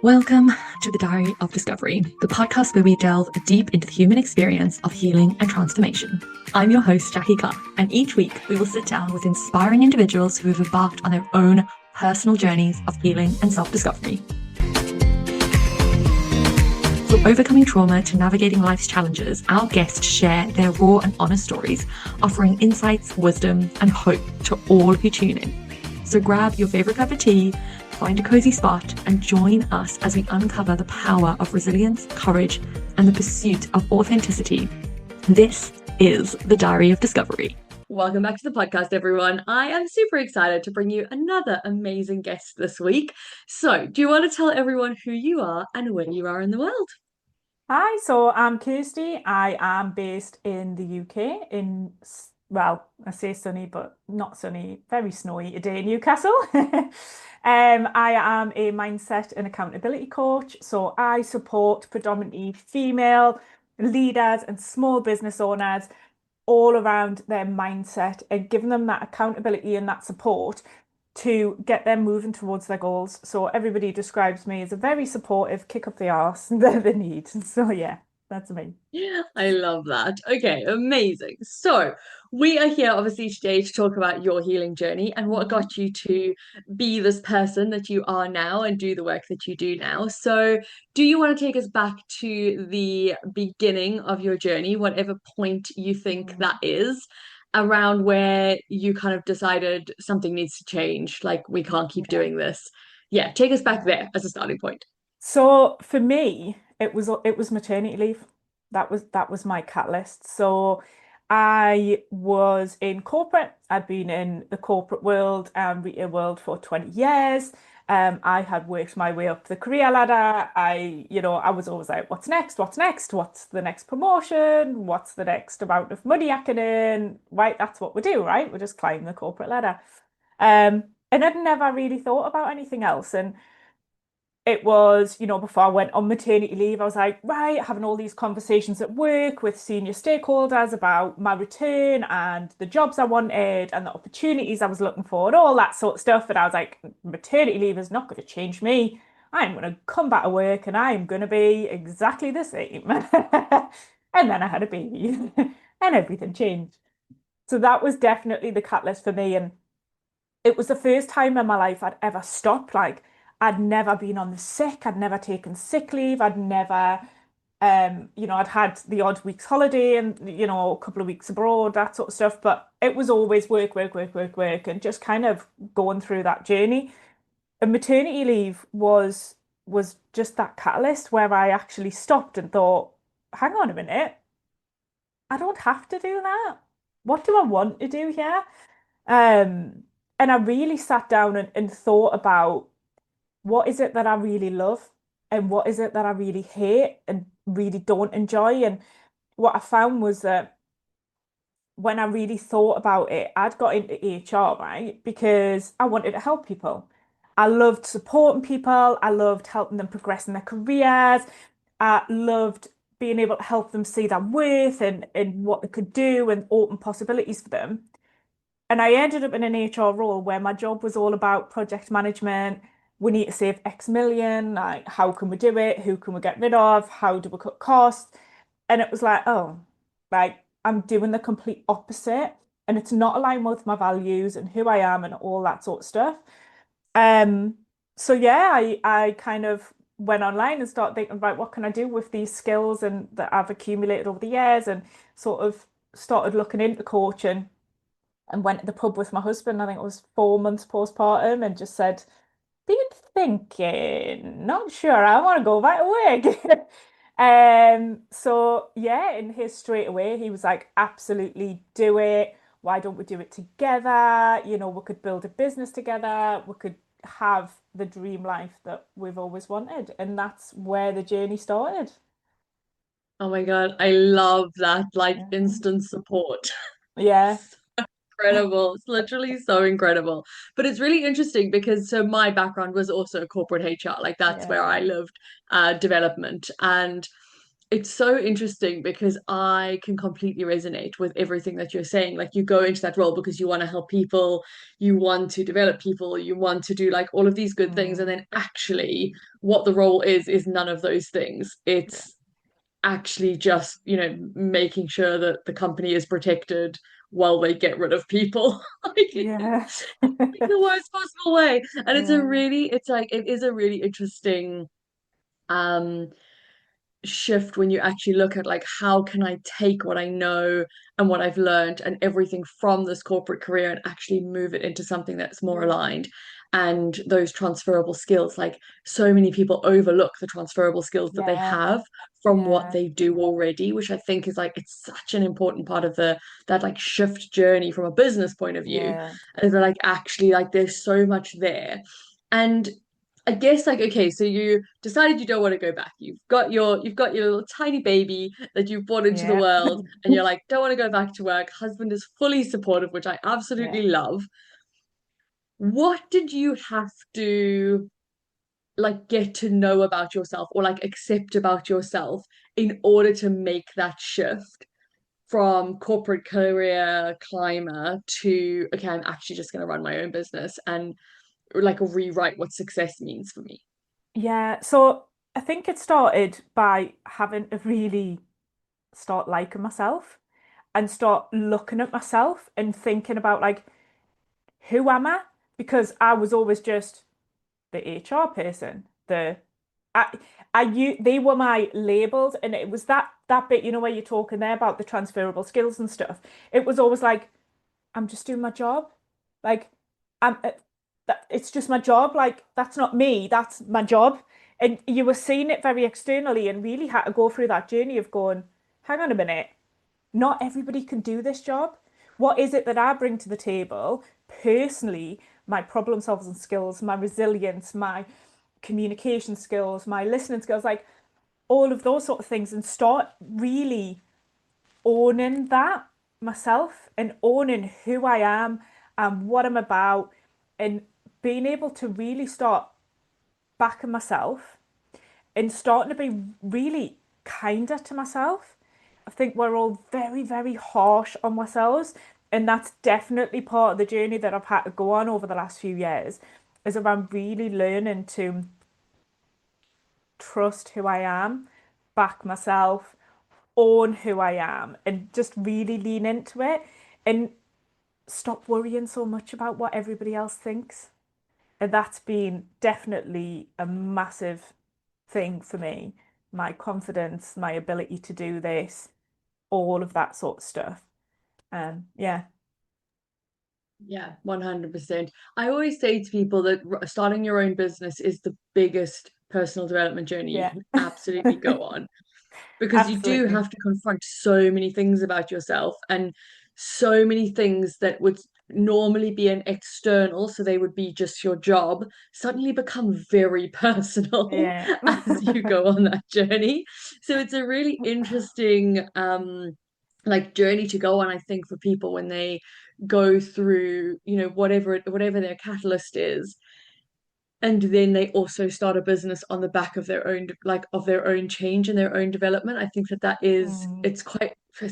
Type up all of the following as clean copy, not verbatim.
Welcome to the Diary of Discovery, the podcast where we delve deep into the human experience of healing and transformation. I'm your host, Jacky and each week we will sit down with inspiring individuals who have embarked on their own personal journeys of healing and self-discovery. From overcoming trauma to navigating life's challenges, our guests share their raw and honest stories, offering insights, wisdom, and hope to all who tune in. So grab your favorite cup of tea, find a cozy spot, and join us as we uncover the power of resilience, courage, and the pursuit of authenticity. This is the Diary of Discovery. Welcome back to the podcast, everyone. I am super excited to bring you another amazing guest this week. So, do you want to tell everyone who you are and where you are in the world? Hi, so I'm Kirsty. I am based in the UK well, I say sunny, but not sunny, very snowy today in Newcastle. I am a mindset and accountability coach. So I support predominantly female leaders and small business owners all around their mindset and giving them that accountability and that support to get them moving towards their goals. So everybody describes me as a very supportive kick up the arse that they need. So yeah, that's me. I love that. Okay, amazing. So, we are here obviously today to talk about your healing journey and what got you to be this person that you are now and do the work that you do now. So, do you want to take us back to the beginning of your journey, whatever point you think that is, around where you kind of decided something needs to change, like we can't keep Yeah. doing this? Yeah, take us back there as a starting point. So for me, it was maternity leave. That was my catalyst. So I was in corporate. I'd been in the corporate world and retail world for 20 years. I had worked my way up the career ladder. I was always like, what's next? What's next? What's the next promotion? What's the next amount of money I can earn? Right, that's what we do, right? We just climb the corporate ladder. And I'd never really thought about anything else. And it was, before I went on maternity leave, I was like, right, having all these conversations at work with senior stakeholders about my return and the jobs I wanted and the opportunities I was looking for and all that sort of stuff. And I was like, maternity leave is not going to change me. I'm going to come back to work and I'm going to be exactly the same. And then I had a baby and everything changed. So that was definitely the catalyst for me. And it was the first time in my life I'd ever stopped. Like, I'd never been on the sick, I'd never taken sick leave, I'd never, I'd had the odd week's holiday and, a couple of weeks abroad, that sort of stuff. But it was always work, work, work, work, work, and just kind of going through that journey. And maternity leave was just that catalyst where I actually stopped and thought, hang on a minute, I don't have to do that. What do I want to do here? Um, and I really sat down and thought about what is it that I really love and what is it that I really hate and really don't enjoy. And what I found was that when I really thought about it, I'd got into HR, right? Because I wanted to help people. I loved supporting people. I loved helping them progress in their careers. I loved being able to help them see their worth and what they could do and open possibilities for them. And I ended up in an HR role where my job was all about project management. We need to save X million. Like, how can we do it? Who can we get rid of? How do we cut costs? And it was like, oh, like I'm doing the complete opposite. And it's not aligned with my values and who I am and all that sort of stuff. Um, so yeah, I kind of went online and started thinking, right, what can I do with these skills and that I've accumulated over the years and sort of started looking into coaching and went to the pub with my husband. I think it was 4 months postpartum, and just said, "Been thinking, not sure. I want to go back to work." So yeah, and his straight away, he was like, "Absolutely do it. Why don't we do it together? We could build a business together. We could have the dream life that we've always wanted." And that's where the journey started. Oh my God, I love that, like Mhm. instant support. Yeah, Incredible. It's literally so incredible. But it's really interesting because so my background was also corporate HR. Like that's where yeah, I loved development. And it's so interesting because I can completely resonate with everything that you're saying. Like you go into that role because you want to help people, you want to develop people, you want to do like all of these good things, and Mm, then actually what the role is none of those things. yeah. It's actually just, making sure that the company is protected while they get rid of people. Like Yeah. the worst possible way. And Yeah. it's like it is a really interesting um shift when you actually look at like how can I take what I know and what I've learned and everything from this corporate career and actually move it into something that's more Yeah. aligned, and those transferable skills. Like so many people overlook the transferable skills that they Yeah. have from what Yeah. they do already, which I think is like it's such an important part of the that like shift journey from a business point of view. Yeah. And they're like actually like there's so much there. And I guess like okay, so you decided you don't want to go back. You've got your little tiny baby that you've brought into the Yeah. world, and you're like, don't want to go back to work. Husband is fully supportive, which I Yeah. absolutely love. What did you have to like get to know about yourself or like accept about yourself in order to make that shift from corporate career climber to okay, I'm actually just going to run my own business and like rewrite what success means for me? Yeah. So I think it started by having to really start liking myself and start looking at myself and thinking about like, who am I? Because I was always just the HR person, I, they were my labels, and it was that bit, where you're talking there about the transferable skills and stuff. It was always like, I'm just doing my job, like I'm, it's just my job. Like that's not me, that's my job. And you were seeing it very externally, and really had to go through that journey of going, hang on a minute, not everybody can do this job. What is it that I bring to the table personally? My problem solving skills, my resilience, my communication skills, my listening skills, like all of those sort of things, and start really owning that myself and owning who I am and what I'm about, and being able to really start backing myself and starting to be really kinder to myself. I think we're all very, very harsh on ourselves. And that's definitely part of the journey that I've had to go on over the last few years, is around really learning to trust who I am, back myself, own who I am, and just really lean into it and stop worrying so much about what everybody else thinks. And that's been definitely a massive thing for me. My confidence, my ability to do this, all of that sort of stuff. Yeah, Yeah, 100%. I always say to people that starting your own business is the biggest personal development journey you yeah, can absolutely go on, because you do absolutely. have to confront so many things about yourself and so many things that would normally be an external, so they would be just your job, suddenly become very personal Yeah. as you go on that journey. So it's a really interesting like journey to go on, I think, for people when they go through, whatever their catalyst is, and then they also start a business on the back of their own like of their own change and their own development. I think that is Mm, it's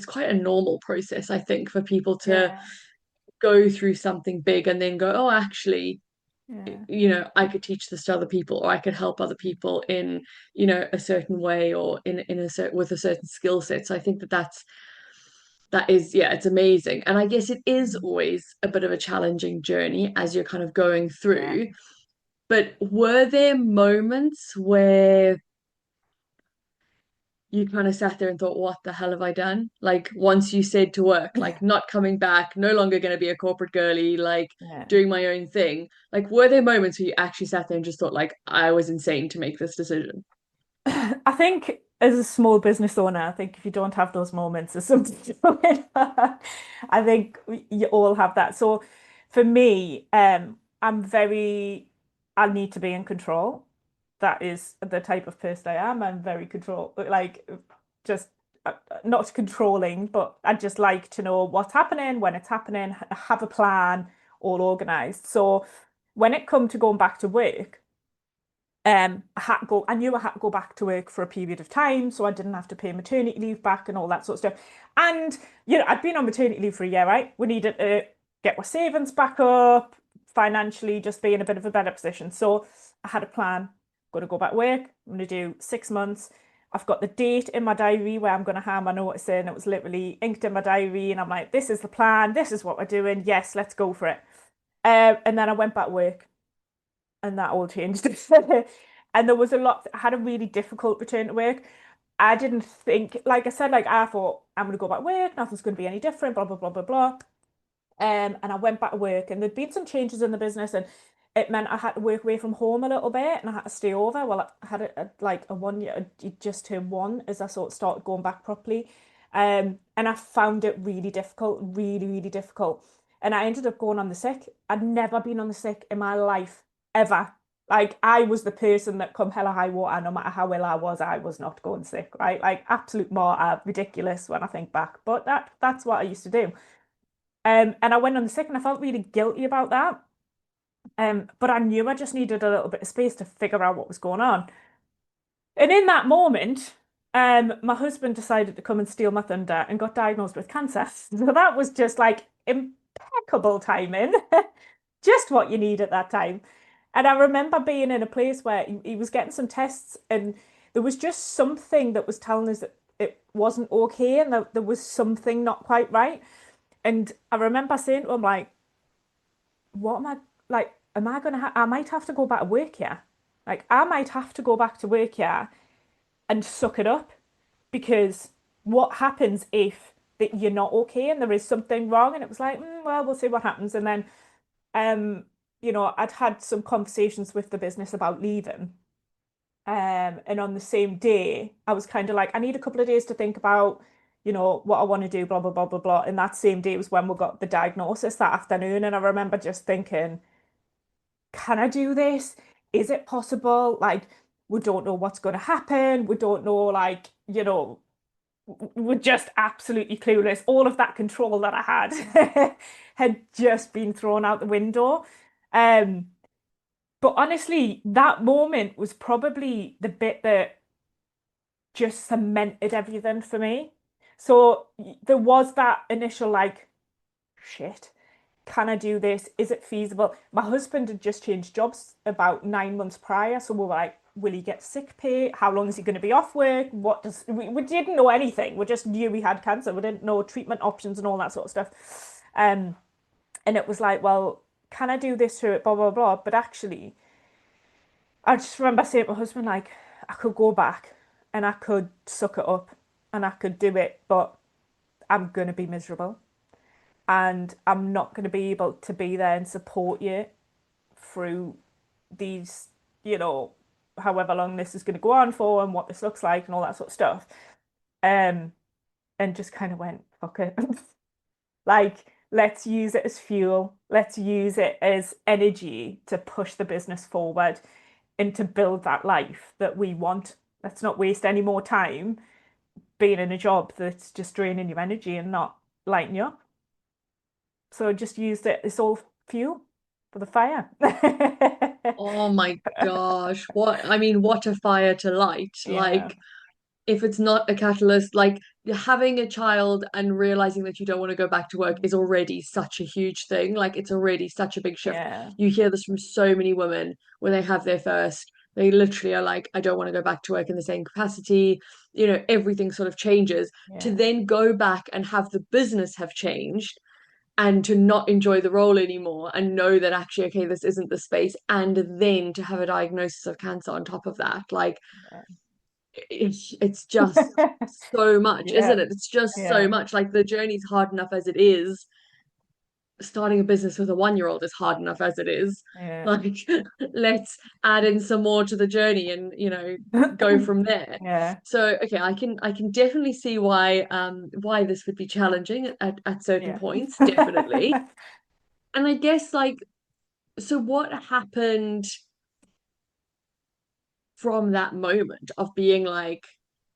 quite a normal process, I think, for people to yeah, go through something big and then go, oh, actually, yeah, I could teach this to other people, or I could help other people in, a certain way, or in a certain with a certain skill set. So I think that is, yeah, it's amazing. And I guess it is mm, always a bit of a challenging journey as you're kind of going yeah. through. But were there moments where you kind of sat there and thought, what the hell have I done? Like once you said to work, like not coming back, no longer going to be a corporate girly, like Yeah. doing my own thing. Like, were there moments where you actually sat there and just thought, like, I was insane to make this decision? I think as a small business owner, I think if you don't have those moments, there's something going on. I think you all have that. So for me, I need to be in control. That is the type of person I am. I'm very control, like just not controlling, but I just like to know what's happening, when it's happening, have a plan, all organized. So when it come to going back to work, I knew I had to go back to work for a period of time, so I didn't have to pay maternity leave back and all that sort of stuff. And, I'd been on maternity leave for a year, right? We needed to get our savings back up, financially, just be in a bit of a better position. So I had a plan. I'm going to go back to work. I'm going to do 6 months. I've got the date in my diary where I'm going to hand my notice in. It was literally inked in my diary, and I'm like, this is the plan. This is what we're doing. Yes, let's go for it. And then I went back to work and that all changed. And there was a lot, I had a really difficult return to work. I didn't think, like I said, like I thought I'm going to go back to work, nothing's going to be any different, blah, blah, blah, blah, blah. And I went back to work, and there'd been some changes in the business, and it meant I had to work away from home a little bit, and I had to stay over. Well, I had like a 1 year, it just turned one as I sort of started going back properly. And I found it really difficult, really, really difficult. And I ended up going on the sick. I'd never been on the sick in my life, ever. Like I was the person that come hell or high water, no matter how ill I was not going sick, right? Like absolute martyr, ridiculous when I think back. But that's what I used to do. And I went on the sick and I felt really guilty about that. But I knew I just needed a little bit of space to figure out what was going on. And in that moment, my husband decided to come and steal my thunder and got diagnosed with cancer. So that was just like impeccable timing, just what you need at that time. And I remember being in a place where he was getting some tests, and there was just something that was telling us that it wasn't okay, and there was something not quite right. And I remember saying to him, like, what am I like? I might have to go back to work here. Like, I might have to go back to work here and suck it up, because what happens if that you're not okay and there is something wrong? And it was like, well, we'll see what happens. And then, um, I'd had some conversations with the business about leaving. And on the same day, I was kind of like, I need a couple of days to think about, what I want to do, blah, blah, blah, blah, blah. And that same day was when we got the diagnosis that afternoon. And I remember just thinking, can I do this? Is it possible? Like, we don't know what's going to happen. We don't know, like, we're just absolutely clueless. All of that control that I had had just been thrown out the window. Um, but honestly, that moment was probably the bit that just cemented everything for me. So there was that initial like, shit, can I do this? Is it feasible? My husband had just changed jobs about 9 months prior, so we were like, will he get sick pay? How long is he going to be off work? We didn't know anything. We just knew he had cancer. We didn't know treatment options and all that sort of stuff. And it was like, well, can I do this through it? Blah blah blah. But actually, I just remember saying to my husband, like, I could go back and I could suck it up and I could do it, but I'm gonna be miserable and I'm not gonna be able to be there and support you through these, however long this is gonna go on for and what this looks like and all that sort of stuff. Um, and just kind of went, fuck it. Like, let's use it as fuel. Let's use it as energy to push the business forward and to build that life that we want. Let's not waste any more time being in a job that's just draining your energy and not lighting you up. So I just used it as all fuel for the fire. Oh my gosh. What a fire to light. Yeah, If it's not a catalyst, like having a child and realizing that you don't want to go back to work is already such a huge thing. Like it's already such a big shift. yeah, You hear this from so many women when they have their first, they literally are like, I don't want to go back to work in the same capacity. Everything sort of changes. To yeah, then go back and have the business have changed and to not enjoy the role anymore and know that actually, okay, this isn't the space. And then to have a diagnosis of cancer on top of that, like yeah. it's just so much, isn't Yeah, it? It's just so yeah, much. Like the journey's hard enough as it is. Starting a business with a 1 year old is hard enough as it is. yeah. Like, let's add in some more to the journey and, go from there. Yeah, So, okay, I can definitely see why this would be challenging at certain yeah. points, definitely. And I guess so what happened from that moment of being like,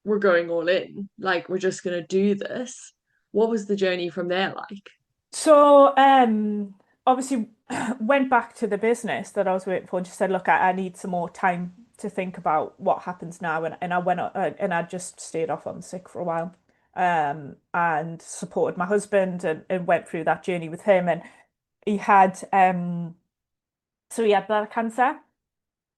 we're going all in, like we're just gonna do this? What was the journey from there like? So, obviously went back to the business that I was working for and just said, look, I need some more time to think about what happens now. And I went and I just stayed off on sick for a while, and supported my husband and went through that journey with him. And he had so he had bladder cancer,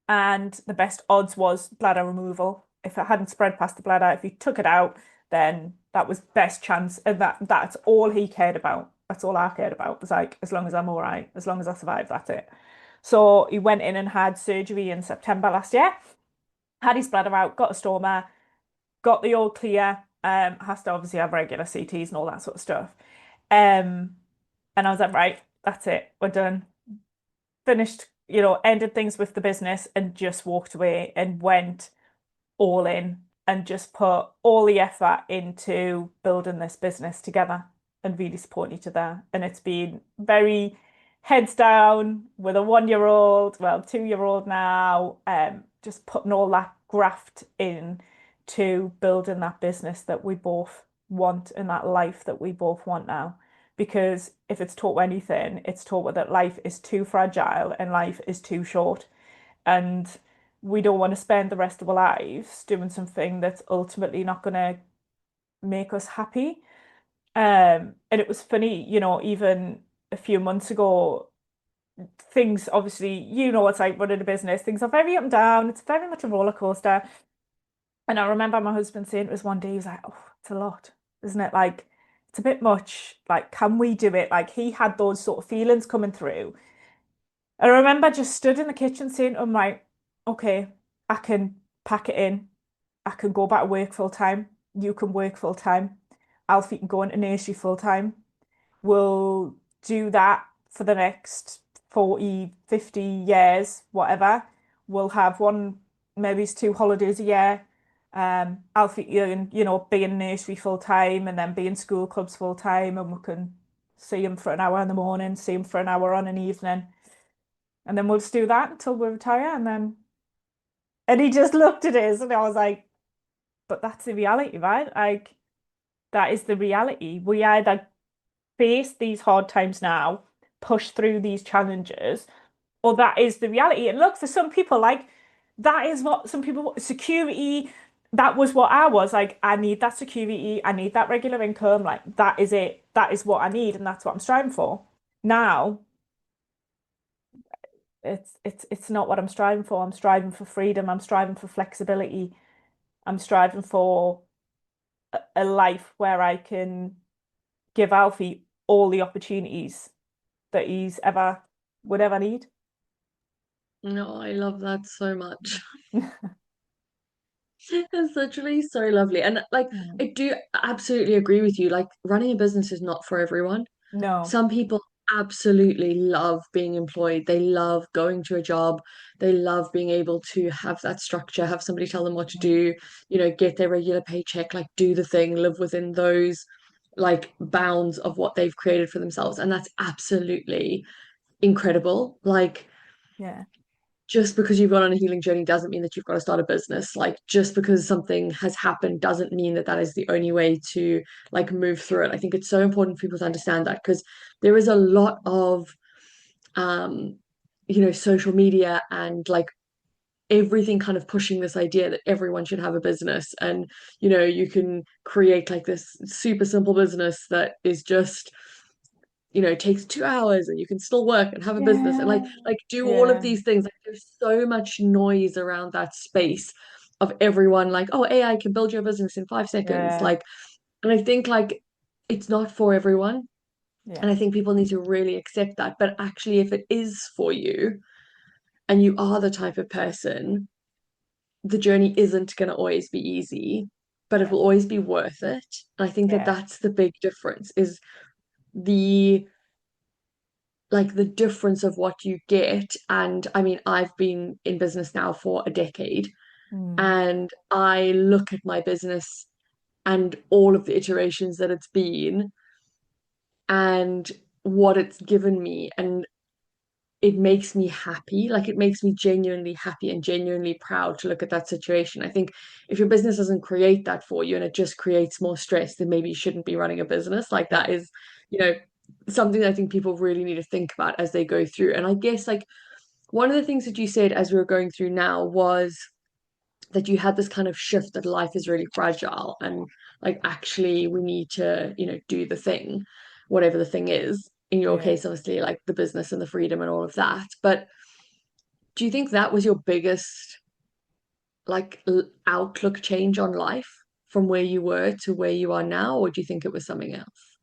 and the best odds was bladder removal. If it hadn't spread past the bladder, if he took it out, then that was best chance, and that's all he cared about. That's all I cared about. It was like, as long as I'm all right, as long as I survive, that's it. So he went in and had surgery in September last year, had his bladder out, got a stoma, got the all clear. Has to obviously have regular CTs and all that sort of stuff. Um, and I was like, right, that's it, we're done. Finished, ended things with the business and just walked away and went all in and just put all the effort into building this business together and really supporting each other. And it's been very heads down with a 1-year-old, well, 2-year-old now, just putting all that graft in to building that business that we both want and that life that we both want now. Because if it's taught anything, it's taught that life is too fragile and life is too short. And we don't want to spend the rest of our lives doing something that's ultimately not going to make us happy. And it was funny, even a few months ago, things obviously, it's like running a business, things are very up and down. It's very much a roller coaster. And I remember my husband saying it was one day, he was like, oh, it's a lot, isn't it? Like, it's a bit much. Like, can we do it? Like, he had those sort of feelings coming through. I remember just stood in the kitchen saying, I'm like, okay, I can pack it in. I can go back to work full time. You can work full time. Alfie can go into nursery full time. We'll do that for the next 40, 50 years, whatever. We'll have one, maybe it's 2 holidays a year. Alfie can, be in nursery full time and then be in school clubs full time, and we can see him for an hour in the morning, see him for an hour on an evening. And then we'll just do that until we retire. And he just looked at us and I was like, but that's the reality, right? Like, that is the reality. We either face these hard times now, push through these challenges, or that is the reality. And look, for some people, like, that is what some people want. Security, that was what I was like. I need that security. I need that regular income. Like, that is it. That is what I need, and that's what I'm striving for. Now, it's not what I'm striving for. I'm striving for freedom. I'm striving for flexibility. I'm striving for a life where I can give Alfie all the opportunities that he's ever would ever need. No, I love that so much. It's literally so lovely. And like, Mm. I do absolutely agree with you. Like, running a business is not for everyone. No. Some people absolutely love being employed. They love going to a job. They love being able to have that structure, have somebody tell them what to Mm. do, get their regular paycheck, like do the thing, live within those like bounds of what they've created for themselves. And that's absolutely incredible. Like, Yeah. just because you've gone on a healing journey doesn't mean that you've got to start a business. Like, just because something has happened doesn't mean that that is the only way to like move through it. I think it's so important for people to understand that, because there is a lot of um social media and like everything kind of pushing this idea that everyone should have a business, and you can create like this super simple business that is just takes 2 hours and you can still work and have a business and like Yeah. do all of Yeah. these things. Like, there's so much noise around that space of everyone like, oh, AI can build your business in 5 seconds. Yeah. Like, and I think like it's not for everyone. Yeah. And I think people need to really accept that. But actually, if it is for you and you are the type of person, the journey isn't going to always be easy, but it Yeah. will always be worth it. And I think that Yeah. that's the big difference, is the like the difference of what you get. And I mean, I've been in business now for a decade, Mm. and I look at my business and all of the iterations that it's been and what it's given me, and it makes me happy. Like, it makes me genuinely happy and genuinely proud to look at that situation. I think if your business doesn't create that for you and it just creates more stress, then maybe you shouldn't be running a business. Like, that Yeah. is, you know, something that I think people really need to think about as they go through. And I guess like one of the things that you said as we were going through now was that you had this kind of shift that life is really fragile and like actually we need to, do the thing, whatever the thing is. In your Yeah. case, obviously, like the business and the freedom and all of that. But do you think that was your biggest like outlook change on life from where you were to where you are now, or do you think it was something else?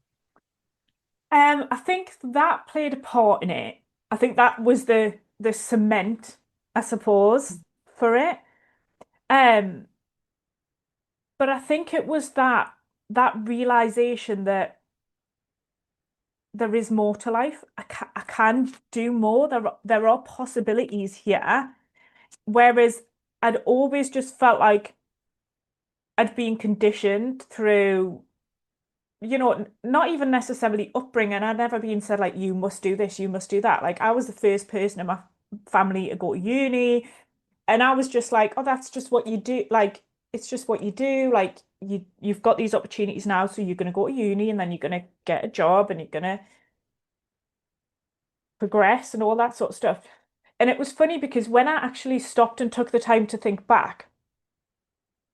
I think that played a part in it. I think that was the cement, I suppose, for it. Um, but I think it was that realization that there is more to life. I can do more. There are possibilities here. Whereas I'd always just felt like I'd been conditioned through, not even necessarily upbringing. I'd never been said like, you must do this, you must do that. Like I was the first person in my family to go to uni. And I was just like, oh, that's just what you do. Like, it's just what you do. Like you've got these opportunities now, so you're gonna go to uni and then you're gonna get a job and you're gonna progress and all that sort of stuff. And it was funny because when I actually stopped and took the time to think back,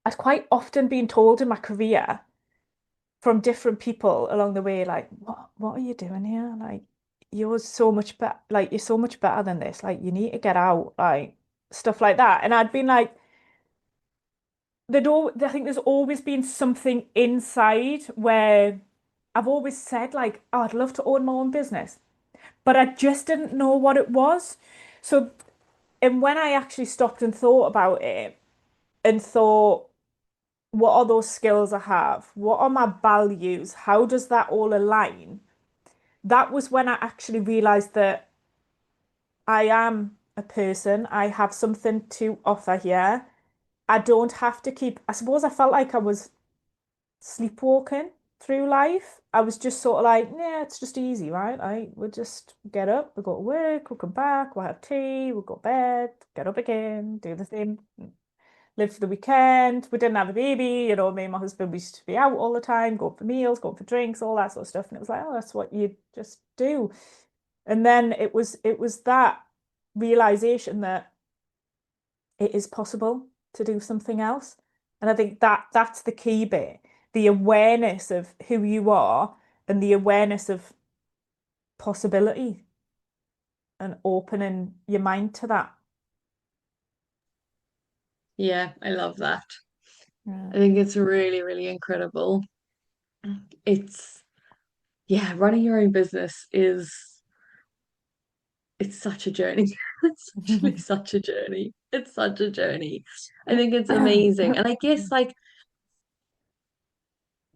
I'd quite often been told in my career from different people along the way, like, what are you doing here? Like, you're so much better, like, you're so much better than this. Like, you need to get out, like, stuff like that. And I'd been like, I think there's always been something inside where I've always said, like, oh, I'd love to own my own business, but I just didn't know what it was. So, and when I actually stopped and thought about it and thought, what are those skills I have? What are my values? How does that all align? That was when I actually realized that I am a person. I have something to offer here. I don't have to keep, I suppose I felt like I was sleepwalking through life. I was just sort of like, yeah, it's just easy, right? We'll just get up, we'll go to work, we'll come back, we'll have tea, we'll go to bed, get up again, do the same, live for the weekend. We didn't have a baby, me and my husband, we used to be out all the time, going for meals, going for drinks, all that sort of stuff. And it was like, oh, that's what you just do. And then it was that realization that it is possible to do something else. And I think that's the key bit, the awareness of who you are and the awareness of possibility and opening your mind to that. Yeah, I love that. Yeah. I think it's really, really incredible. It's, yeah, running your own business is, it's such a journey. It's actually such a journey. It's such a journey. I think it's amazing. And I guess like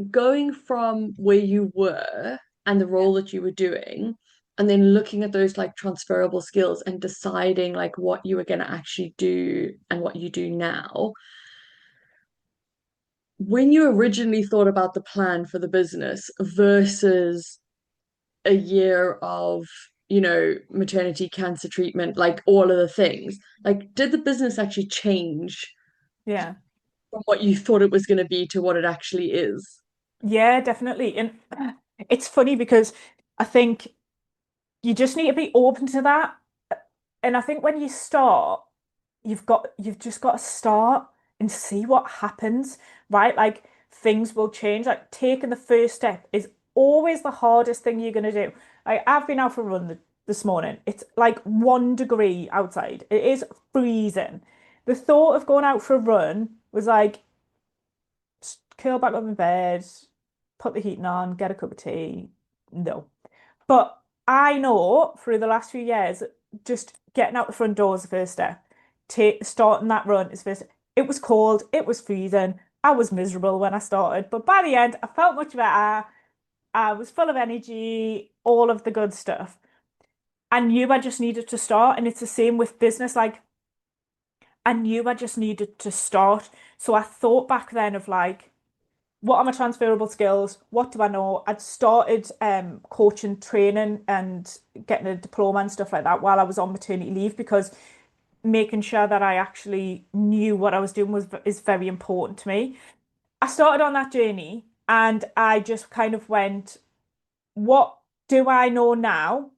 going from where you were and the Yeah. role that you were doing, and then looking at those like transferable skills and deciding like what you were going to actually do and what you do now. When you originally thought about the plan for the business versus a year of, maternity, cancer treatment, like all of the things, like did the business actually change Yeah. from what you thought it was going to be to what it actually is? Yeah, definitely. And it's funny because I think you just need to be open to that. And I think when you start, you've just got to start and see what happens, right? Like things will change. Like taking the first step is always the hardest thing you're gonna do. Like I've been out for a run this morning. It's like 1 degree outside. It is freezing. The thought of going out for a run was like curl back up in bed, put the heating on, get a cup of tea. No. But I know through the last few years, just getting out the front door is the first step. Starting that run is first. It was cold, it was freezing. I was miserable when I started, but by the end, I felt much better. I was full of energy, all of the good stuff. I knew I just needed to start, and it's the same with business. Like I knew I just needed to start. So I thought back then of like, what are my transferable skills? What do I know? I'd started coaching, training, and getting a diploma and stuff like that while I was on maternity leave because making sure that I actually knew what I was doing is very important to me. I started on that journey and I just kind of went, what do I know now?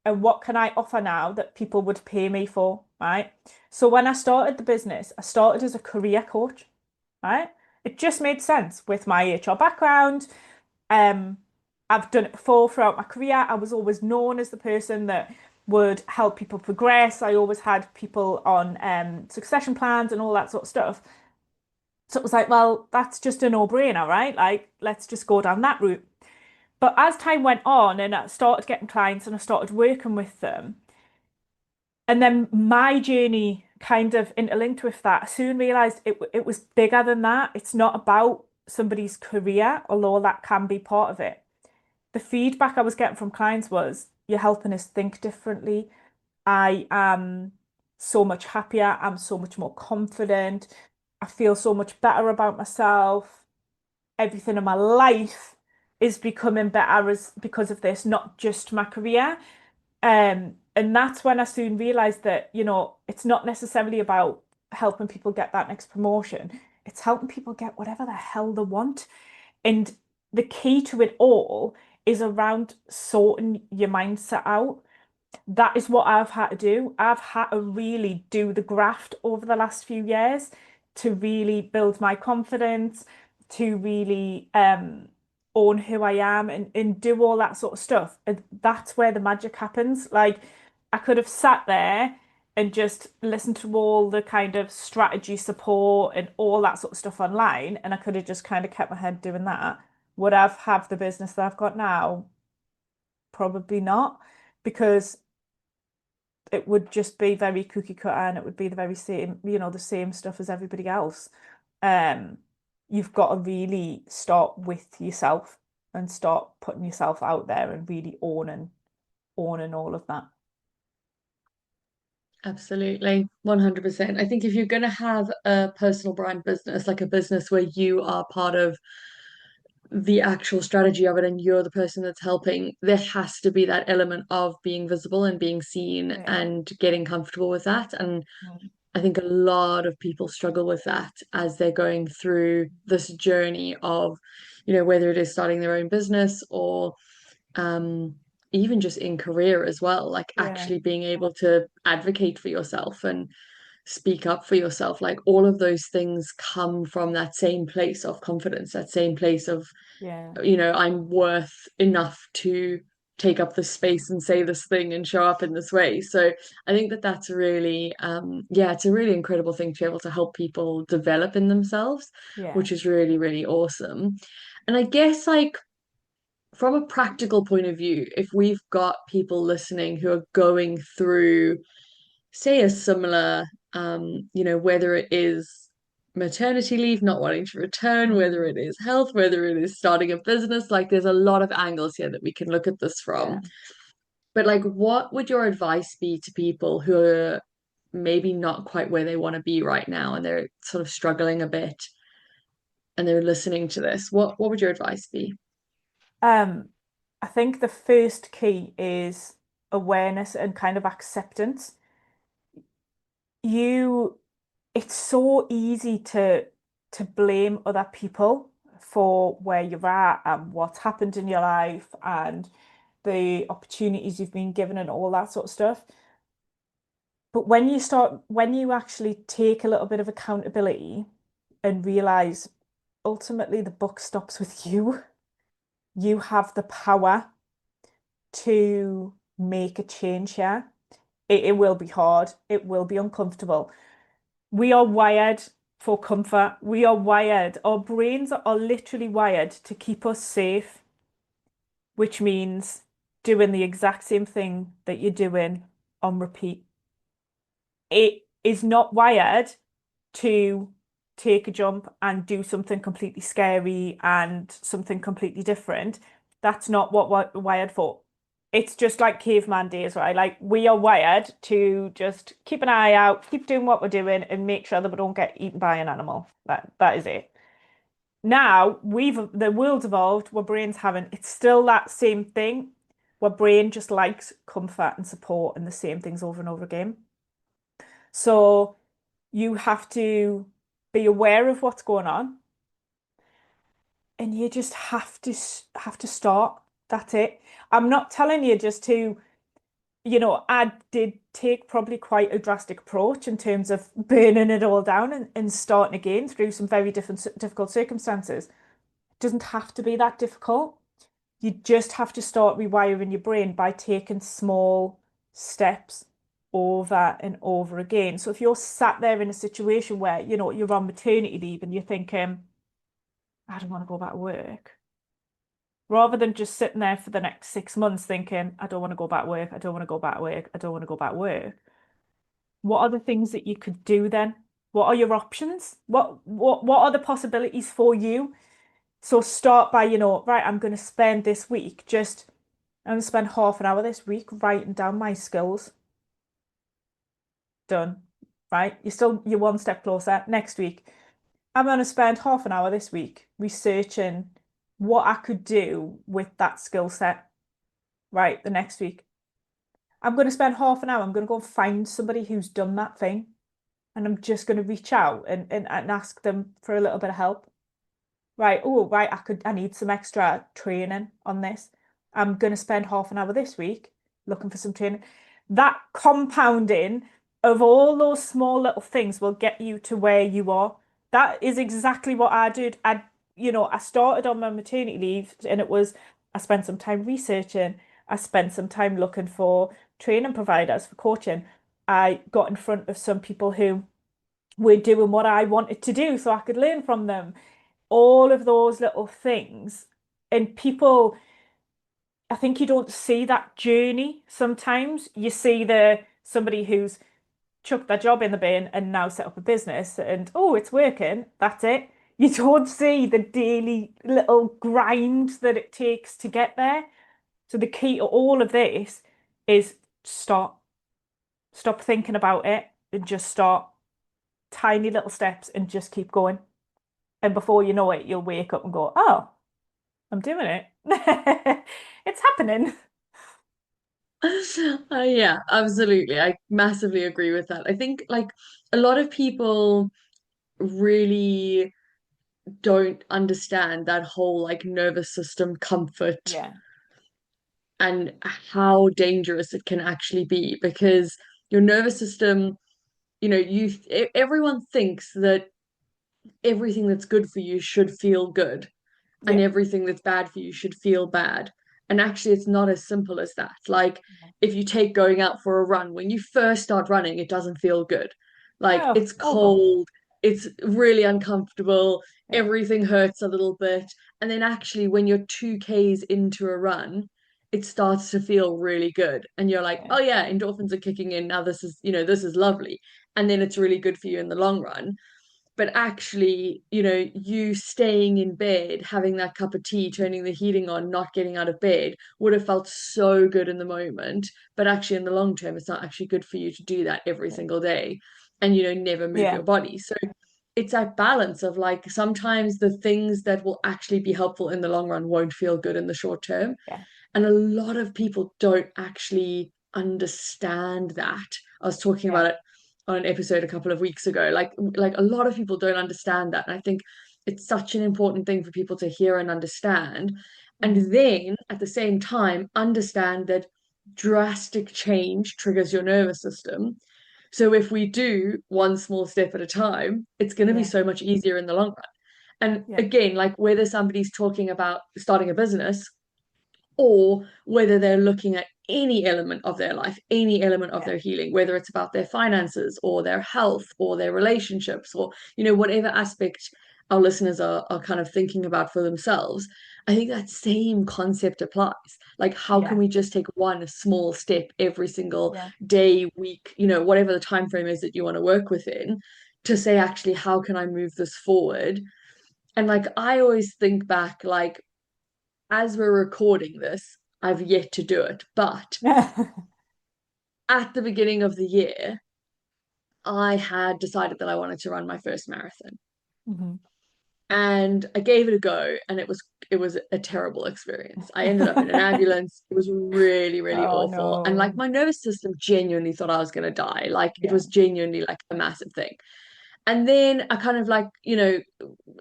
and what can I offer now that people would pay me for, right? So when I started the business, I started as a career coach, right? It just made sense with my HR background. Um, I've done it before throughout my career. I was always known as the person that would help people progress. I always had people on succession plans and all that sort of stuff. So it was like, well, that's just a no-brainer, right? Like, let's just go down that route. But as time went on and I started getting clients and I started working with them, and then my journey kind of interlinked with that, I soon realized it was bigger than that. It's not about somebody's career, although that can be part of it. The feedback I was getting from clients was, you're helping us think differently. I am so much happier. I'm so much more confident. I feel so much better about myself. Everything in my life is becoming better as because of this, not just my career. And that's when I soon realized that, it's not necessarily about helping people get that next promotion. It's helping people get whatever the hell they want. And the key to it all is around sorting your mindset out. That is what I've had to do. I've had to really do the graft over the last few years to really build my confidence, to really own who I am and do all that sort of stuff. And that's where the magic happens. Like I could have sat there and just listened to all the kind of strategy support and all that sort of stuff online, and I could have just kind of kept my head doing that. Would I've have the business that I've got now? Probably not, because it would just be very cookie cutter and it would be the very same, the same stuff as everybody else. Um, you've got to really start with yourself and start putting yourself out there and really owning all of that. Absolutely, 100%. I think if you're going to have a personal brand business, like a business where you are part of the actual strategy of it and you're the person that's helping, there has to be that element of being visible and being seen Yeah. and getting comfortable with that. And Mm. I think a lot of people struggle with that as they're going through this journey of, whether it is starting their own business or um, even just in career as well, like Yeah. actually being able to advocate for yourself and speak up for yourself. Like all of those things come from that same place of confidence, that same place of, Yeah. I'm worth enough to take up this space and say this thing and show up in this way. So I think that that's really, yeah, it's a really incredible thing to be able to help people develop in themselves, Yeah. which is really, really awesome. And I guess like from a practical point of view, if we've got people listening who are going through, say, a similar, whether it is maternity leave, not wanting to return, whether Mm. it is health, whether it is starting a business, like there's a lot of angles here that we can look at this Yeah. from. But like, what would your advice be to people who are maybe not quite where they want to be right now and they're sort of struggling a bit and they're listening to this? What would your advice be? Um, I think the first key is awareness and kind of acceptance. You It's so easy to blame other people for where you're at and what's happened in your life and the opportunities you've been given and all that sort of stuff. But when you actually take a little bit of accountability and realize ultimately the buck stops with you, you have the power to make a change here. It will be hard, it will be uncomfortable. We are wired for comfort. We are wired. Our brains are literally wired to keep us safe, which means doing the exact same thing that you're doing on repeat. It is not wired to take a jump and do something completely scary and something completely different. That's not what we're wired for. It's just like caveman days, right? Like we are wired to just keep an eye out, keep doing what we're doing, and make sure that we don't get eaten by an animal. That is it. Now the world's evolved, where brains haven't. It's still that same thing. Where brain just likes comfort and support and the same things over and over again. So you have to be aware of what's going on and you just have to start. That's it. I'm not telling you just to I did take probably quite a drastic approach in terms of burning it all down and starting again through some very difficult circumstances. It doesn't have to be that difficult. You just have to start rewiring your brain by taking small steps over and over again. So if you're sat there in a situation where, you're on maternity leave and you're thinking, I don't want to go back to work, rather than just sitting there for the next 6 months thinking, I don't want to go back to work, I don't want to go back to work, I don't want to go back to work. What are the things that you could do then? What are your options? What are the possibilities for you? So start by, right, I'm going to spend this week I'm going to spend half an hour this week writing down my skills. Done. Right? You're one step closer. Next week, I'm going to spend half an hour this week researching what I could do with that skill set. Right, the next week. I'm going to spend half an hour. I'm going to go and find somebody who's done that thing. And I'm just going to reach out and ask them for a little bit of help. Right, oh, right, I need some extra training on this. I'm going to spend half an hour this week looking for some training. That compounding of all those small little things will get you to where you are. That is exactly what I did. I started on my maternity leave and I spent some time researching. I spent some time looking for training providers for coaching. I got in front of some people who were doing what I wanted to do so I could learn from them. All of those little things. And people, I think you don't see that journey sometimes. You see somebody who's chucked their job in the bin and now set up a business and oh, it's working. That's it. You don't see the daily little grind that it takes to get there. So the key to all of this is stop. Stop thinking about it and just start tiny little steps and just keep going. And before you know it, you'll wake up and go, oh, I'm doing it. It's happening. Yeah, absolutely. I massively agree with that. I think like a lot of people really don't understand that whole like nervous system comfort Yeah, and how dangerous it can actually be because your nervous system, everyone thinks that everything that's good for you should feel good and yeah, everything that's bad for you should feel bad. And actually, it's not as simple as that. Like, if you take going out for a run, when you first start running, it doesn't feel good. Like, no, it's awful. cold, it's really uncomfortable, Yeah, everything hurts a little bit. And then, actually, when you're 2Ks into a run, it starts to feel really good. And you're like, yeah, oh, yeah, endorphins are kicking in. Now, this is lovely. And then it's really good for you in the long run, but actually, you staying in bed, having that cup of tea, turning the heating on, not getting out of bed would have felt so good in the moment. But actually, in the long term, it's not actually good for you to do that every yeah, single day and, never move yeah, your body. So it's that balance of like sometimes the things that will actually be helpful in the long run won't feel good in the short term. yeah, And a lot of people don't actually understand that. I was talking yeah, about it on an episode a couple of weeks ago. Like a lot of people don't understand that. And I think it's such an important thing for people to hear and understand. mhm, And then at the same time, understand that drastic change triggers your nervous system. So if we do one small step at a time, it's going to be yeah, so much easier in the long run. And yeah, again, like whether somebody's talking about starting a business or whether they're looking at any element of their life, any element of yeah, their healing, whether it's about their finances or their health or their relationships or, whatever aspect our listeners are kind of thinking about for themselves. I think that same concept applies. Like, how can yeah, we just take one small step every single yeah, day, week, whatever the time frame is that you want to work within, to say, actually, how can I move this forward? And like, I always think back, like, as we're recording this, I've yet to do it. But yeah. at the beginning of the year, I had decided that I wanted to run my first marathon. Mhm. And I gave it a go, and it was a terrible experience. I ended up in an ambulance. It was really, really Oh awful. And like no. my nervous system genuinely thought I was gonna die. Like it Yeah, was genuinely like a massive thing. And then I kind of like,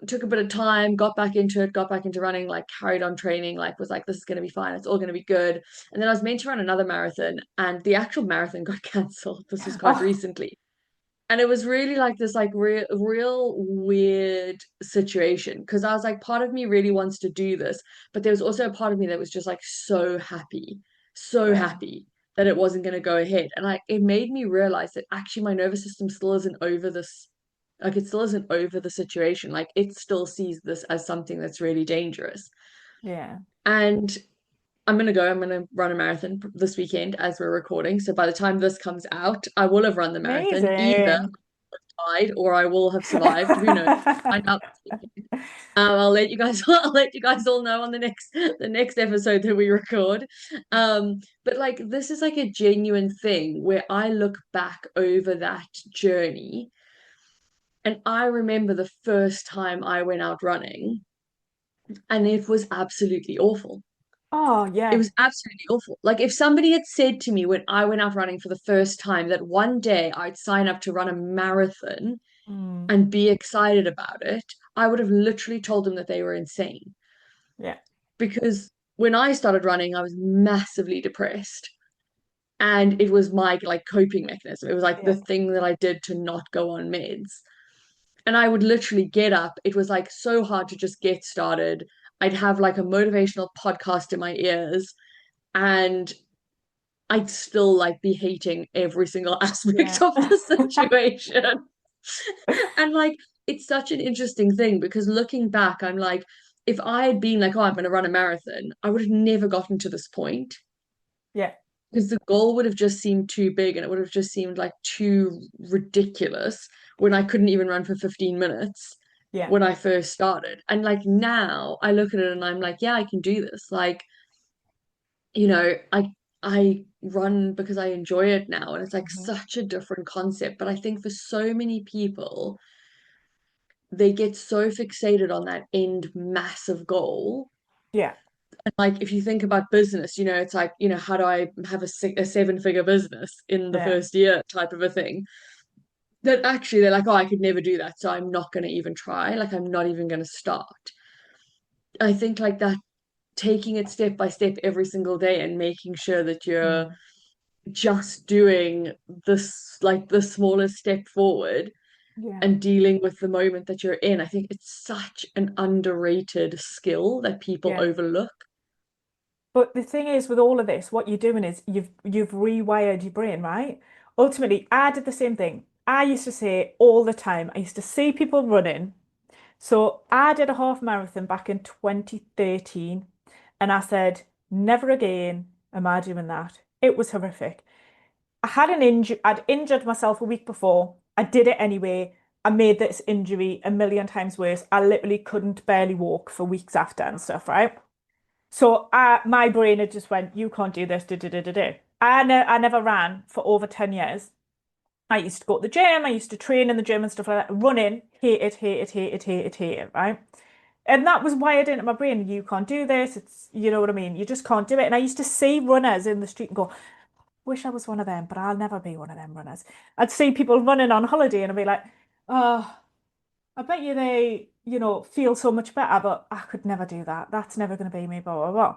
took a bit of time, got back into it, got back into running, like carried on training, like was like, this is going to be fine. It's all going to be good. And then I was meant to run another marathon and the actual marathon got cancelled. This was quite Oh, recently. And it was really like this like real weird situation because I was like, part of me really wants to do this, but there was also a part of me that was just like so yeah, happy that it wasn't going to go ahead. And like it made me realize that actually my nervous system still isn't over this, like it still isn't over the situation. Like it still sees this as something that's really dangerous. yeah. And I'm gonna run a marathon this weekend as we're recording. So by the time this comes out, I will have run the marathon. Either Amazing. died or I will have survived. Who knows? Find out. I'll let you guys I'll let you guys all know on the next episode that we record. But like this is like a genuine thing where I look back over that journey and I remember the first time I went out running and it was absolutely awful. Oh, It yeah. was absolutely awful. Like if somebody had said to me when I went out running for the first time that one day I'd sign up to run a marathon Mm, and be excited about it, I would have literally told them that they were insane. yeah, Because when I started running, I was massively depressed. And it was my like coping mechanism. It was like the yeah, thing that I did to not go on meds. And I would literally get up. It was like so hard to just get started. I'd have like a motivational podcast in my ears and I'd still like be hating every single aspect yeah. of the situation. And like it's such an interesting thing because looking back, I'm like, if I had been like, oh, I'm going to run a marathon, I would have never gotten to this point Yeah, because the goal would have just seemed too big and it would have just seemed like too ridiculous when I couldn't even run for 15 minutes yeah. when I first started. And like now I look at it and I'm like, yeah, I can do this. Like, I run because I enjoy it now and it's like Hmm. such a different concept. But I think for so many people, they get so fixated on that end massive goal. Yeah, And like if you think about business, it's like, how do I have a seven-figure business in the yeah. first year type of a thing? That actually they're like, oh, I could never do that, so I'm not going to even try. Like I'm not even going to start. I think like that, taking it step by step every single day and making sure that you're Mm, just doing this, like the smallest step forward yeah, and dealing with the moment that you're in. I think it's such an underrated skill that people yeah. overlook. But the thing is, with all of this, what you're doing is you've rewired your brain, right? Ultimately, I did the same thing. I used to say all the time, I used to see people running. So I did a half marathon back in 2013, and I said, never again am I doing that. It was horrific. I had an injury, I'd injured myself a week before. I did it anyway. I made this injury a million times worse. I literally couldn't barely walk for weeks after and stuff, right? So my brain had just went, you can't do this, da. I never ran for over 10 years. I used to go to the gym, I used to train in the gym and stuff like that. Running, hate it, right? And that was wired into my brain. You can't do this. It's, you know what I mean? You just can't do it. And I used to see runners in the street and go, wish I was one of them, but I'll never be one of them runners. I'd see people running on holiday and I'd be like, oh, I bet you they, feel so much better, but I could never do that. That's never going to be me, blah, blah, blah.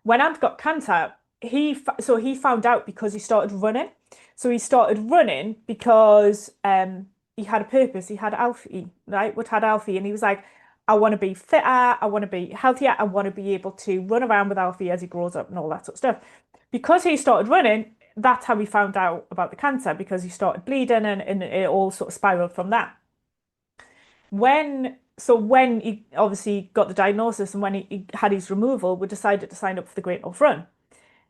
When Ant got cancer, he found out because he started running. So he started running because he had a purpose. He had Alfie, right? What had Alfie? And he was like, I want to be fitter, I want to be healthier, I want to be able to run around with Alfie as he grows up and all that sort of stuff. Because he started running, that's how he found out about the cancer, because he started bleeding and it all sort of spiraled from that. When he obviously got the diagnosis and when he had his removal, we decided to sign up for the Great North Run.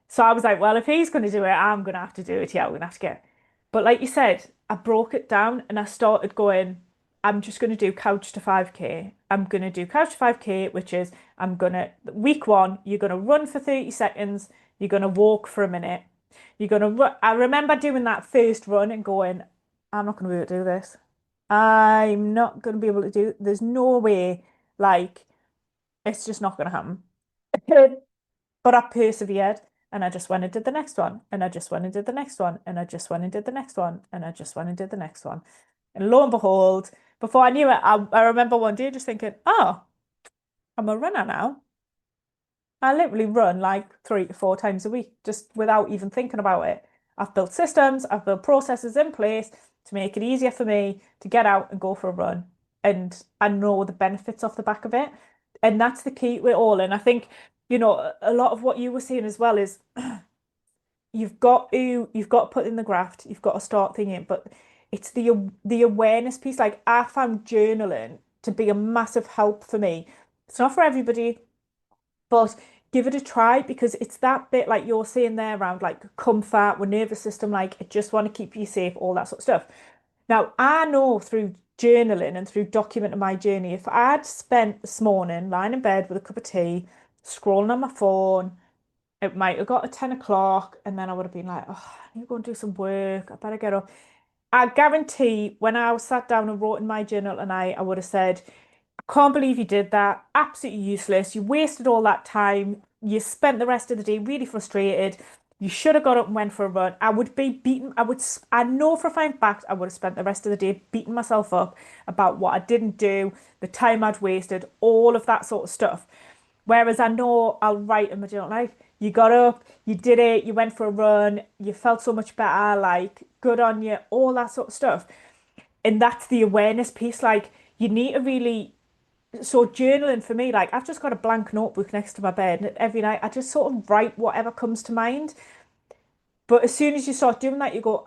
So I was like, well, if he's going to do it, I'm going to have to do it. Yeah, we're going to have to get it. But like you said, I broke it down and I started going, I'm just going to do couch to 5K. I'm going to do couch to 5K, which is week one, you're going to run for 30 seconds, you're going to walk for a minute. You're going to run. I remember doing that first run and going, I'm not going to be able to do this. I'm not going to be able to do, there's no way, like, it's just not going to happen. But I persevered and I just went and did the next one. And I just went and did the next one. And I just went and did the next one. And I just went and did the next one. And lo and behold, before I knew it, I remember one day just thinking, oh, I'm a runner now. I literally run like 3 to 4 times a week just without even thinking about it. I've built systems, I've built processes in place to make it easier for me to get out and go for a run. And I know the benefits off the back of it. And that's the key to it all. And I think, a lot of what you were saying as well is you've got to put in the graft, you've got to start thinking, but it's the awareness piece. Like I found journaling to be a massive help for me. It's not for everybody, but give it a try because it's that bit like you're saying there around like comfort, with nervous system, like I just want to keep you safe, all that sort of stuff. Now, I know through journaling and through documenting my journey, if I'd spent this morning lying in bed with a cup of tea, scrolling on my phone, it might have got to 10 o'clock, and then I would have been like, oh, I need to go and do some work. I better get up. I guarantee when I was sat down and wrote in my journal tonight, I would have said, can't believe you did that. Absolutely useless. You wasted all that time. You spent the rest of the day really frustrated. You should have got up and went for a run. I would be beaten. I know for a fine fact, I would have spent the rest of the day beating myself up about what I didn't do, the time I'd wasted, all of that sort of stuff. Whereas I know I'll write in my journal, like, you got up, you did it, you went for a run, you felt so much better, like, good on you, all that sort of stuff. And that's the awareness piece. Like, you need to really so journaling for me, like I've just got a blank notebook next to my bed, and every night I just sort of write whatever comes to mind. But as soon as you start doing that, you go,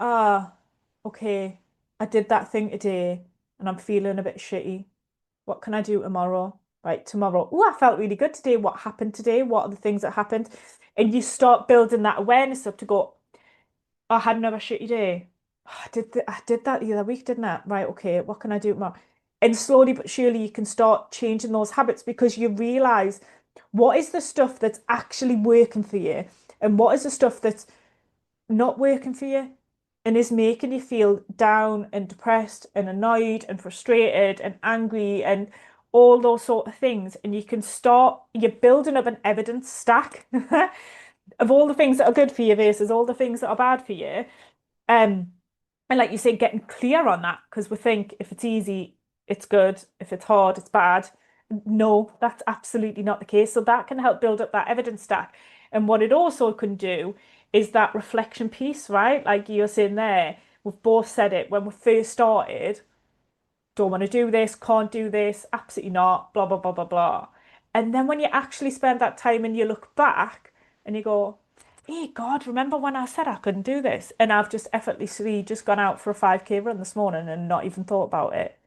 okay, I did that thing today, and I'm feeling a bit shitty. What can I do tomorrow? Right, tomorrow. Oh, I felt really good today. What happened today? What are the things that happened? And you start building that awareness up to go, I had another shitty day. I did that the other week, didn't I? Right, okay, what can I do tomorrow? And slowly but surely you can start changing those habits because you realize what is the stuff that's actually working for you and what is the stuff that's not working for you and is making you feel down and depressed and annoyed and frustrated and angry and all those sort of things. And you're building up an evidence stack of all the things that are good for you versus all the things that are bad for you. Um, and like you say, getting clear on that because we think if it's easy, it's good. If it's hard, it's bad. No, that's absolutely not the case. So that can help build up that evidence stack. And what it also can do is that reflection piece, right? Like you're saying there, we've both said it when we first started, don't want to do this, can't do this, absolutely not, blah, blah, blah, blah, blah. And then when you actually spend that time and you look back and you go, hey God, remember when I said I couldn't do this? And I've just effortlessly just gone out for a 5K run this morning and not even thought about it.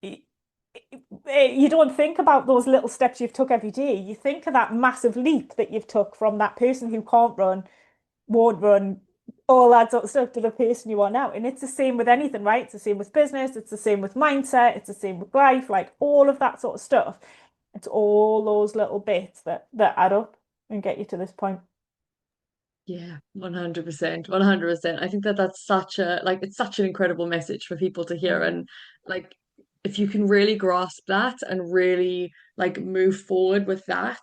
You don't think about those little steps you've took every day. You think of that massive leap that you've took from that person who can't run, won't run, all that sort of stuff to the person you are now. And it's the same with anything, right? It's the same with business, it's the same with mindset, it's the same with life, like all of that sort of stuff. It's all those little bits that add up and get you to this point. Yeah, 100%, 100%. I think that that's such a like it's such an incredible message for people to hear, Mm. and like if you can really grasp that and really like move forward with that,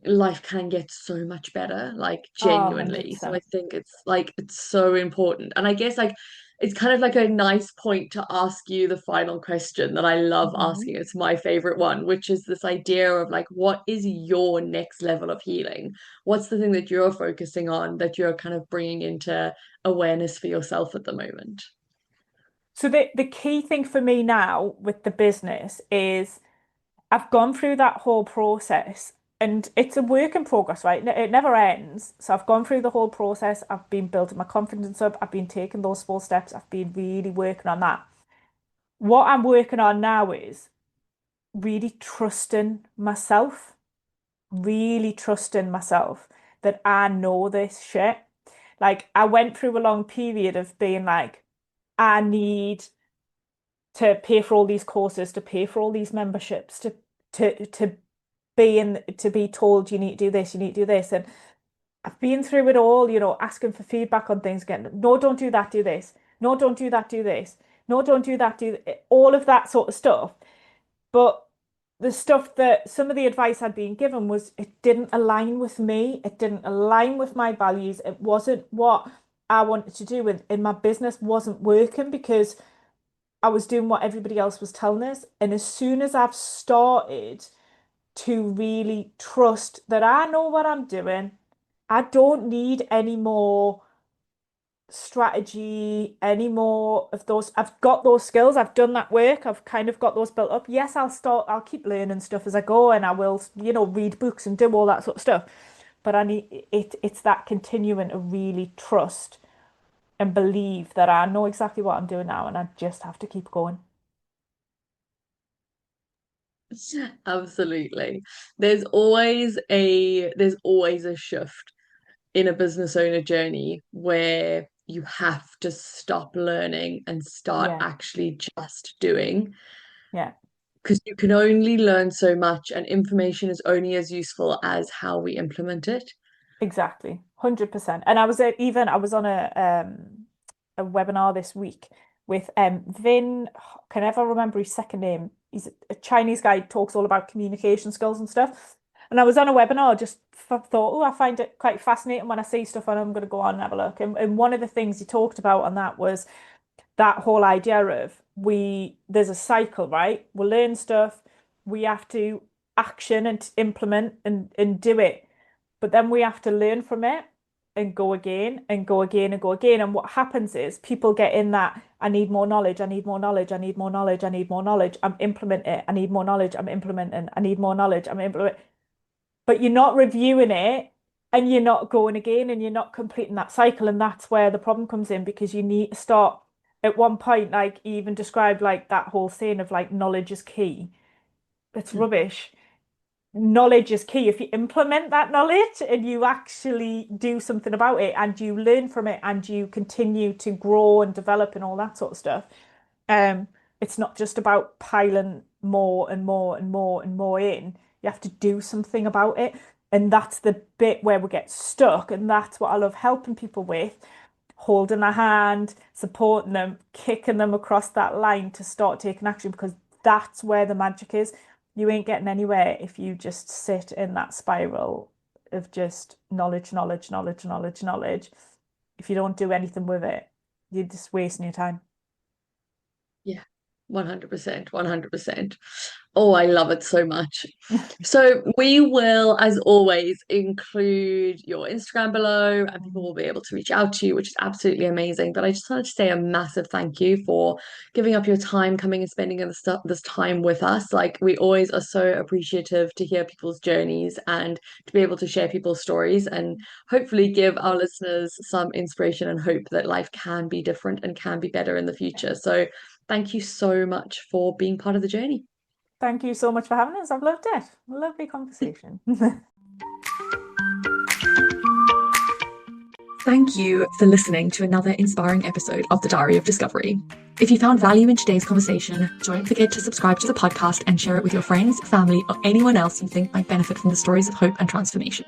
life can get so much better, like Oh, genuinely. So I 100%. think it's so important. And I guess like it's kind of like a nice point to ask you the final question that I love Mhm. asking. It's my favorite one, which is this idea of like, what is your next level of healing? What's the thing that you're focusing on that you're kind of bringing into awareness for yourself at the moment? So the key thing for me now with the business is I've gone through that whole process and it's a work in progress, right? It never ends. So I've gone through the whole process. I've been building my confidence up. I've been taking those small steps. I've been really working on that. What I'm working on now is really trusting myself, really trusting myself that I know this shit. Like I went through a long period of being like, I need to pay for all these courses, to pay for all these memberships, to be told you need to do this, you need to do this. And I've been through it all, asking for feedback on things again. No, don't do that, do this. No, don't do that, do this. No, don't do that, all of that sort of stuff. But the stuff that some of the advice I'd been given was it didn't align with me. It didn't align with my values. It wasn't what I wanted to do, and my business wasn't working because I was doing what everybody else was telling us. And as soon as I've started to really trust that I know what I'm doing, I don't need any more strategy, any more of those. I've got those skills, I've done that work, I've kind of got those built up. Yes, I'll keep learning stuff as I go, and I will, read books and do all that sort of stuff. But I need it's that continuing to really trust and believe that I know exactly what I'm doing now, and I just have to keep going. Absolutely. There's always a shift in a business owner journey where you have to stop learning and start Yeah, actually just doing, yeah. because you can only learn so much and information is only as useful as how we implement it. Exactly, 100%. And I was on a webinar this week with Vin, can never remember his second name. He's a Chinese guy, talks all about communication skills and stuff. And I was on a webinar, just thought, oh, I find it quite fascinating when I see stuff, and I'm going to go on and have a look. And one of the things he talked about on that was that whole idea of there's a cycle, right? We'll learn stuff, we have to action and implement and do it, but then we have to learn from it and go again and go again and go again. And what happens is people get in that, I need more knowledge, I need more knowledge, I need more knowledge, I need more knowledge, I'm implementing it, I need more knowledge, I'm implementing, I need more knowledge, I'm implementing. But you're not reviewing it, and you're not going again, and you're not completing that cycle. And that's where the problem comes in, because you need to start at one point, like you even described like that whole saying of like knowledge is key. It's Mm. rubbish. Knowledge is key. If you implement that knowledge and you actually do something about it and you learn from it and you continue to grow and develop and all that sort of stuff, um, it's not just about piling more and more and more and more in. You have to do something about it. And that's the bit where we get stuck. And that's what I love helping people with, holding their hand, supporting them, kicking them across that line to start taking action, because that's where the magic is. You ain't getting anywhere if you just sit in that spiral of just knowledge, knowledge, knowledge, knowledge, knowledge. If you don't do anything with it, you're just wasting your time. Yeah, 100%, 100%. Oh, I love it so much. So we will, as always, include your Instagram below and people will be able to reach out to you, which is absolutely amazing. But I just wanted to say a massive thank you for giving up your time, coming and spending this time with us. Like, we always are so appreciative to hear people's journeys and to be able to share people's stories and hopefully give our listeners some inspiration and hope that life can be different and can be better in the future. So thank you so much for being part of the journey. Thank you so much for having us. I've loved it. Lovely conversation. Thank you for listening to another inspiring episode of the Diary of Discovery. If you found value in today's conversation, don't forget to subscribe to the podcast and share it with your friends, family, or anyone else you think might benefit from the stories of hope and transformation.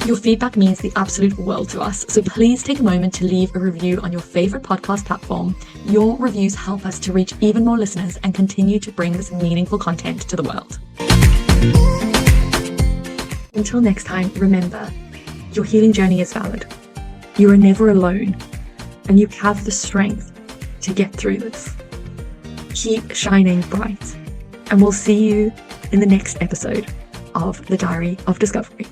Your feedback means the absolute world to us, so please take a moment to leave a review on your favorite podcast platform. Your reviews help us to reach even more listeners and continue to bring this meaningful content to the world. Until next time, remember, your healing journey is valid. You are never alone, and you have the strength to get through this. Keep shining bright, and we'll see you in the next episode of the Diary of Discovery.